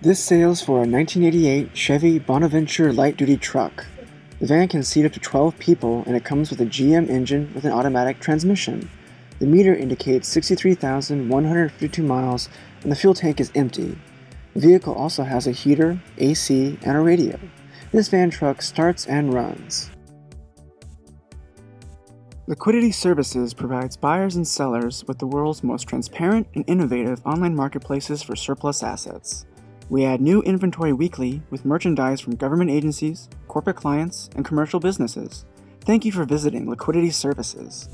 This sails for a 1988 Chevy Bonaventure light-duty truck. The van can seat up to 12 people and it comes with a GM engine with an automatic transmission. The meter indicates 63,152 miles and the fuel tank is empty. The vehicle also has a heater, AC, and a radio. This van truck starts and runs. Liquidity Services provides buyers and sellers with the world's most transparent and innovative online marketplaces for surplus assets. We add new inventory weekly with merchandise from government agencies, corporate clients, and commercial businesses. Thank you for visiting Liquidity Services.